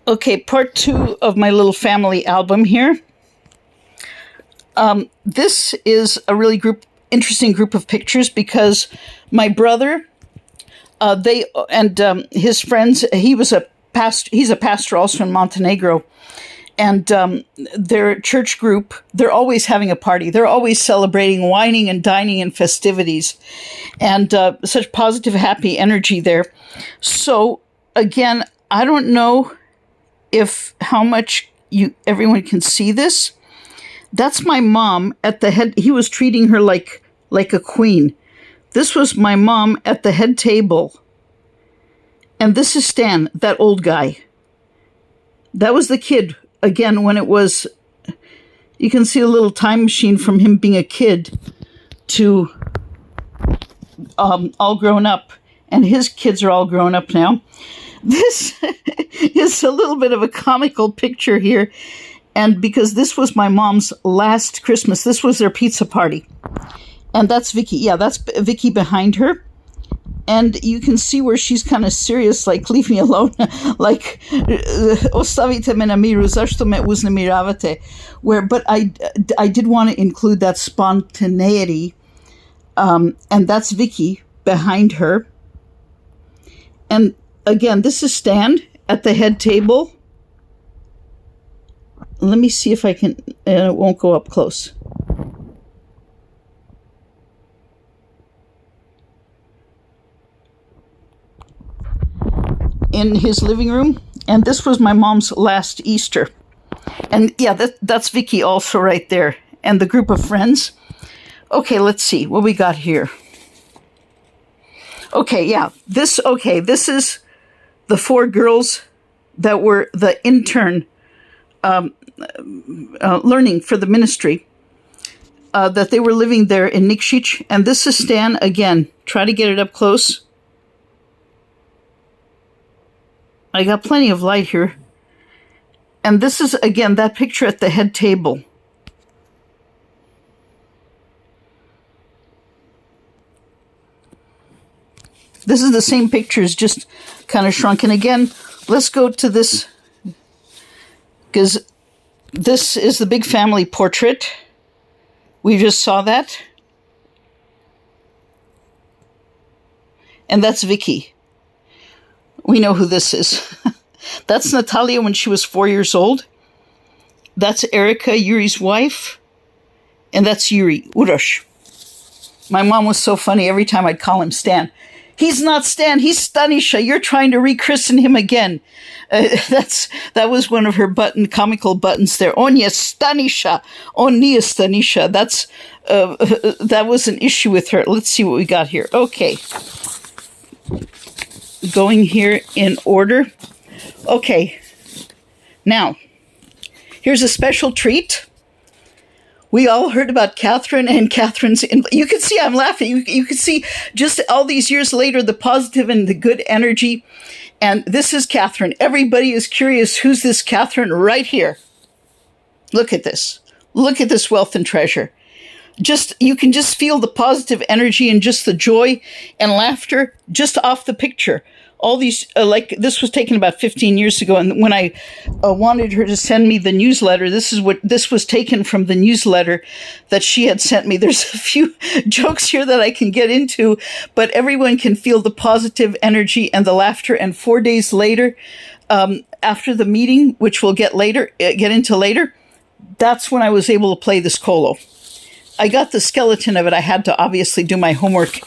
Okay, part 2 of my little family album here. This is a really interesting group of pictures because my brother, his friends. He's a pastor also in Montenegro, and their church group. They're always having a party. They're always celebrating, wining and dining and festivities, and such positive, happy energy there. So again, I don't know how much everyone can see this. That's my mom at the head. He was treating her like a queen. This was my mom at the head table. And this is Stan, that old guy. That was the kid, again, when it was, you can see a little time machine from him being a kid to all grown up. And his kids are all grown up now. This is a little bit of a comical picture here. And because this was my mom's last Christmas, this was their pizza party. And that's Vicky. Yeah, that's Vicky behind her. And you can see where she's kind of serious, like, leave me alone. Like, ostavite me na miru, zašto me uznemiravate? But I did want to include that spontaneity. And that's Vicky behind her. And again, this is Stan at the head table. Let me see if I can, it won't go up close. In his living room. And this was my mom's last Easter. And yeah, that's Vicky also right there. And the group of friends. Okay, let's see what we got here. Okay, yeah. This is the 4 girls that were the intern learning for the ministry, that they were living there in Nikšić. And this is Stan again. Try to get it up close. I got plenty of light here. And this is, again, that picture at the head table. This is the same pictures, just kind of shrunk. And again, let's go to this, because this is the big family portrait. We just saw that. And that's Vicky. We know who this is. That's Natalia when she was 4 years old. That's Erica, Yuri's wife. And that's Uri, Uroš. My mom was so funny every time I'd call him Stan. He's not Stan, he's Stanisa. You're trying to rechristen him again. That was one of her comical buttons there. On je Stanisa, on nije Stanisa. That was an issue with her. Let's see what we got here. Okay. Going here in order. Okay. Now, here's a special treat. We all heard about Catherine and Catherine's. You can see I'm laughing. You can see just all these years later the positive and the good energy. And this is Catherine. Everybody is curious, who's this Catherine right here? Look at this. Look at this wealth and treasure. You can just feel the positive energy and just the joy and laughter just off the picture. All these, this was taken about 15 years ago. And when I wanted her to send me the newsletter, this was taken from the newsletter that she had sent me. There's a few jokes here that I can get into, but everyone can feel the positive energy and the laughter. And 4 days later, after the meeting, which we'll get into later, that's when I was able to play this colo. I got the skeleton of it. I had to obviously do my homework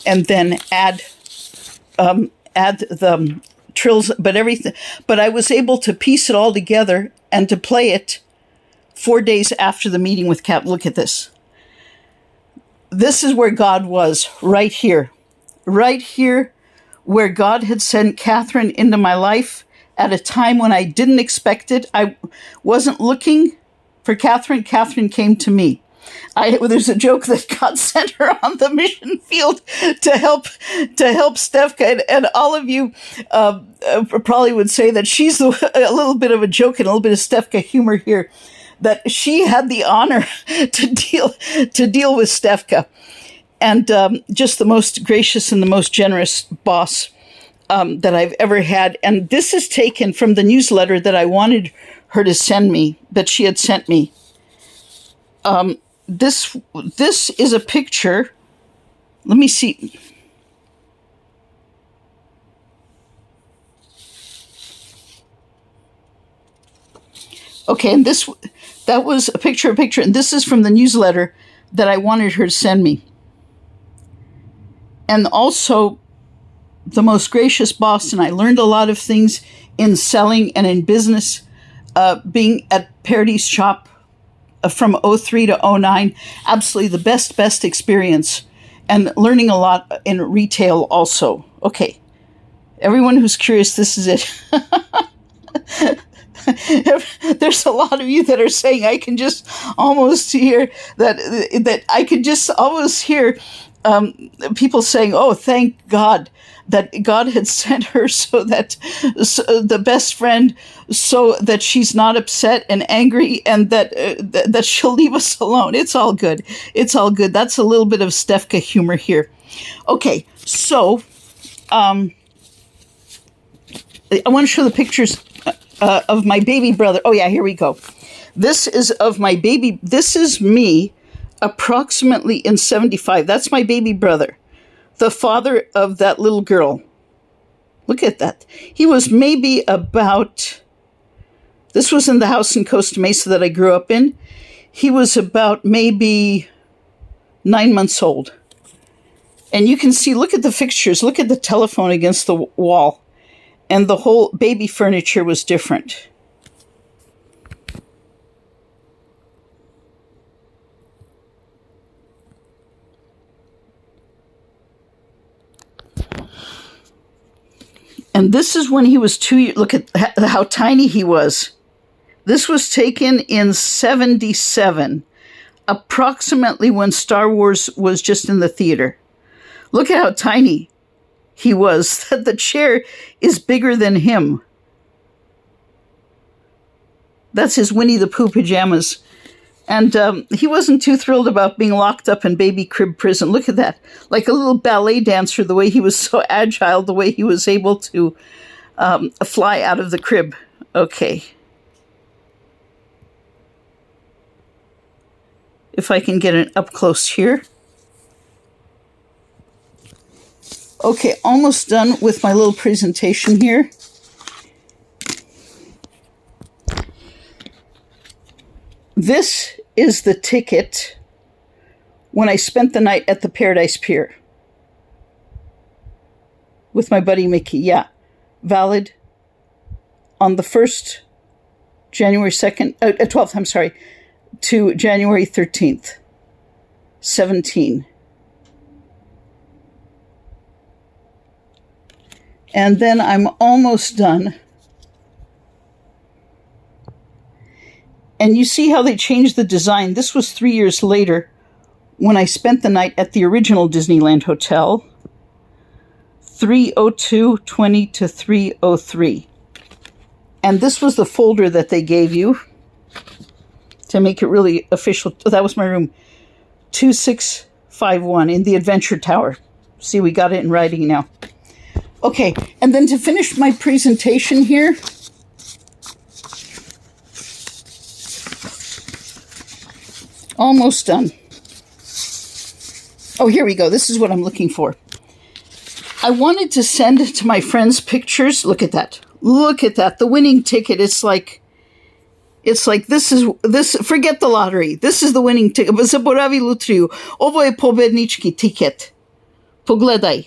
and then add the trills, but I was able to piece it all together and to play it 4 days after the meeting with Kat. Look at this. This is where God was, right here where God had sent Catherine into my life at a time when I didn't expect it. I wasn't looking for Catherine. Catherine came to me. There's a joke that God sent her on the mission field to help Stefka, and all of you probably would say that she's a little bit of a joke and a little bit of Stefka humor here, that she had the honor to deal with Stefka, and just the most gracious and the most generous boss. that I've ever had. And this is taken from the newsletter that I wanted her to send me, that she had sent me. This is a picture. Let me see. Okay, and that was a picture, and this is from the newsletter that I wanted her to send me. And also, the most gracious boss, and I learned a lot of things in selling and in business, being at Parady's shop from 03 to 09. Absolutely the best experience, and learning a lot in retail also. Okay, everyone who's curious, this is it. There's a lot of you that are saying I can just almost hear that I could just almost hear people saying, "Oh, thank God that God had sent her so that the best friend, so that she's not upset and angry, and that she'll leave us alone." It's all good. It's all good. That's a little bit of Stefka humor here. Okay, so I want to show the pictures of my baby brother. Oh yeah, here we go. This is of my baby. This is me approximately in 75. That's my baby brother, the father of that little girl. Look at that. He was maybe about, this was in the house in Costa Mesa that I grew up in. He was about maybe 9 months old. And you can see, look at the fixtures. Look at the telephone against the wall. And the whole baby furniture was different. And this is when he was 2 years. Look at how tiny he was. This was taken in 77, approximately when Star Wars was just in the theater. Look at how tiny he was, that the chair is bigger than him. That's his Winnie the Pooh pajamas. And he wasn't too thrilled about being locked up in baby crib prison. Look at that. Like a little ballet dancer, the way he was so agile, the way he was able to fly out of the crib. Okay. If I can get it up close here. Okay, almost done with my little presentation here. This is the ticket when I spent the night at the Paradise Pier with my buddy Mickey. Yeah, valid on the 1st, January 2nd, 12th, I'm sorry, to January 13th, 17. And then I'm almost done. And you see how they changed the design. This was 3 years later when I spent the night at the original Disneyland Hotel, 30220 to 303. And this was the folder that they gave you to make it really official. Oh, that was my room, 2651 in the Adventure Tower. See, we got it in writing now. Okay, and then to finish my presentation here, almost done. Oh, here we go. This is what I'm looking for. I wanted to send to my friends pictures. Look at that. Look at that. The winning ticket. It's like this. Forget the lottery. This is the winning ticket. Zaboravi lutriju. Ovo je pobednički tiket. Pogledaj.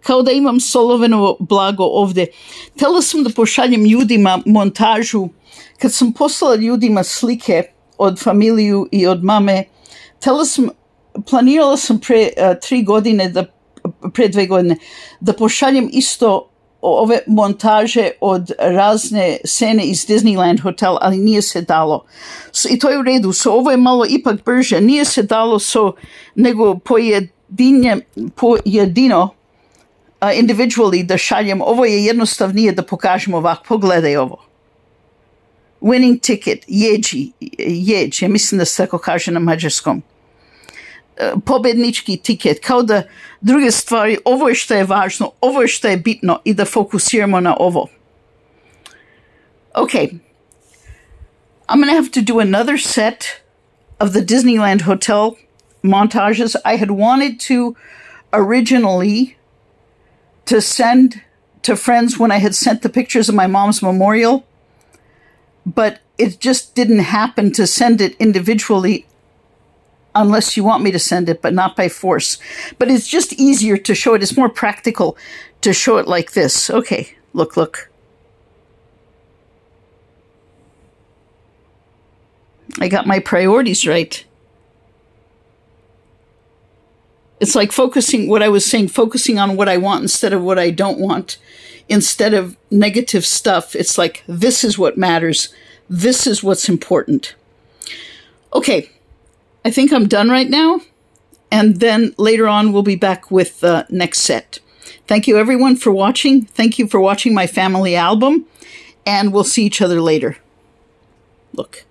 Kao da imam Solovenovo blago ovde. Htela sam da pošaljem ljudima montažu. Kad sam poslala ljudima slike od familiju i od mame, planirala sam pre 2 godine da pošaljem isto ove montaže od razne scene iz Disneyland Hotel, ali nije se dalo. I to je u redu. Ovo je malo ipak brže. Nije se dalo nego pojedino individually da šaljem. Ovo je jednostavnije da pokažem ovako. Pogledaj ovo. Winning ticket, jeđ, ja mislim da se tako kaže na mađarskom. pobednički tiket, kao da druge stvari, ovo je što je važno, ovo je što je bitno i da fokusiramo na ovo. Okay, I'm going to have to do another set of the Disneyland Hotel montages. I had wanted to originally to send to friends when I had sent the pictures of my mom's memorial, but it just didn't happen to send it individually unless you want me to send it, but not by force. But it's just easier to show it. It's more practical to show it like this. Okay, look. I got my priorities right. It's like focusing, what I was saying, focusing on what I want instead of what I don't want. Instead of negative stuff, it's like, this is what matters. This is what's important. Okay, I think I'm done right now. And then later on, we'll be back with the next set. Thank you, everyone, for watching. Thank you for watching my family album. And we'll see each other later. Look.